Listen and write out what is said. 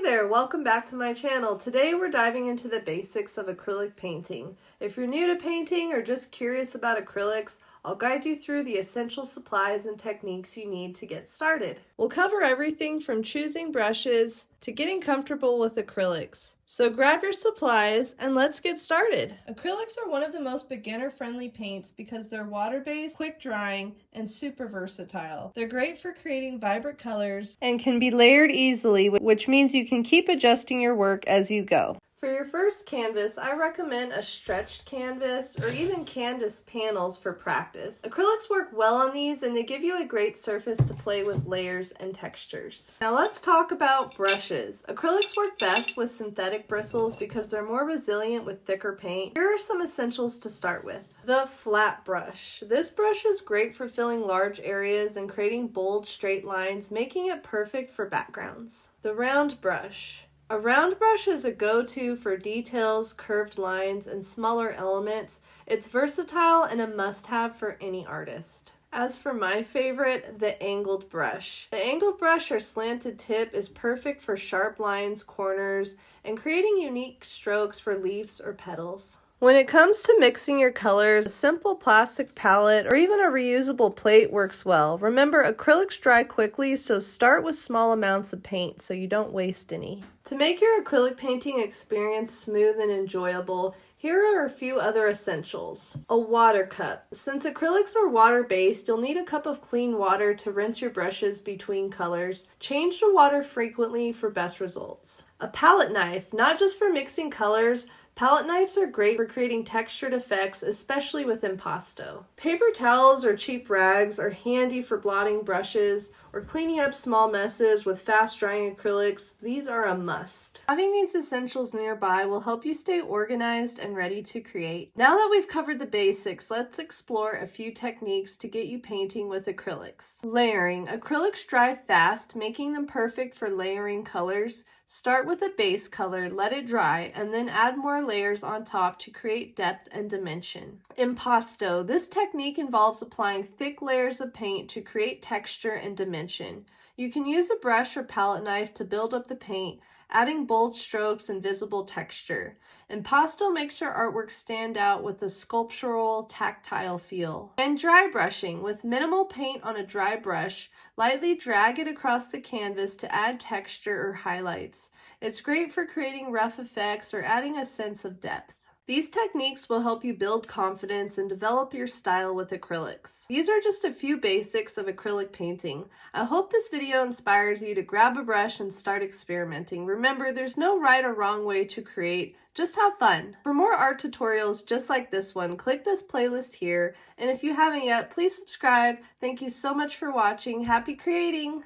there, welcome back to my channel. Today we're diving into the basics of acrylic painting. If you're new to painting or just curious about acrylics, I'll guide you through the essential supplies and techniques you need to get started. We'll cover everything from choosing brushes to getting comfortable with acrylics. So grab your supplies and let's get started. Acrylics are one of the most beginner-friendly paints because they're water-based, quick drying, and super versatile. They're great for creating vibrant colors and can be layered easily, which means you can keep adjusting your work as you go. For your first canvas, I recommend a stretched canvas or even canvas panels for practice. Acrylics work well on these and they give you a great surface to play with layers and textures. Now let's talk about brushes. Acrylics work best with synthetic bristles because they're more resilient with thicker paint. Here are some essentials to start with. The flat brush. This brush is great for filling large areas and creating bold, straight lines, making it perfect for backgrounds. The round brush. A round brush is a go-to for details, curved lines, and smaller elements. It's versatile and a must-have for any artist. As for my favorite, the angled brush. The angled brush or slanted tip is perfect for sharp lines, corners, and creating unique strokes for leaves or petals. When it comes to mixing your colors, a simple plastic palette or even a reusable plate works well. Remember, acrylics dry quickly, so start with small amounts of paint so you don't waste any. To make your acrylic painting experience smooth and enjoyable, here are a few other essentials. A water cup. Since acrylics are water-based, you'll need a cup of clean water to rinse your brushes between colors. Change the water frequently for best results. A palette knife, not just for mixing colors. Palette knives are great for creating textured effects, especially with impasto. Paper towels or cheap rags are handy for blotting brushes or cleaning up small messes with fast-drying acrylics. These are a must. Having these essentials nearby will help you stay organized and ready to create. Now that we've covered the basics, let's explore a few techniques to get you painting with acrylics. Layering. Acrylics dry fast, making them perfect for layering colors. Start with a base color, let it dry, and then add more layers on top to create depth and dimension. Impasto. This technique involves applying thick layers of paint to create texture and dimension. You can use a brush or palette knife to build up the paint, adding bold strokes and visible texture. Impasto makes your artwork stand out with a sculptural, tactile feel. And dry brushing. With minimal paint on a dry brush, lightly drag it across the canvas to add texture or highlights. It's great for creating rough effects or adding a sense of depth. These techniques will help you build confidence and develop your style with acrylics. These are just a few basics of acrylic painting. I hope this video inspires you to grab a brush and start experimenting. Remember, there's no right or wrong way to create, just have fun. For more art tutorials just like this one, click this playlist here, and if you haven't yet, please subscribe. Thank you so much for watching. Happy creating!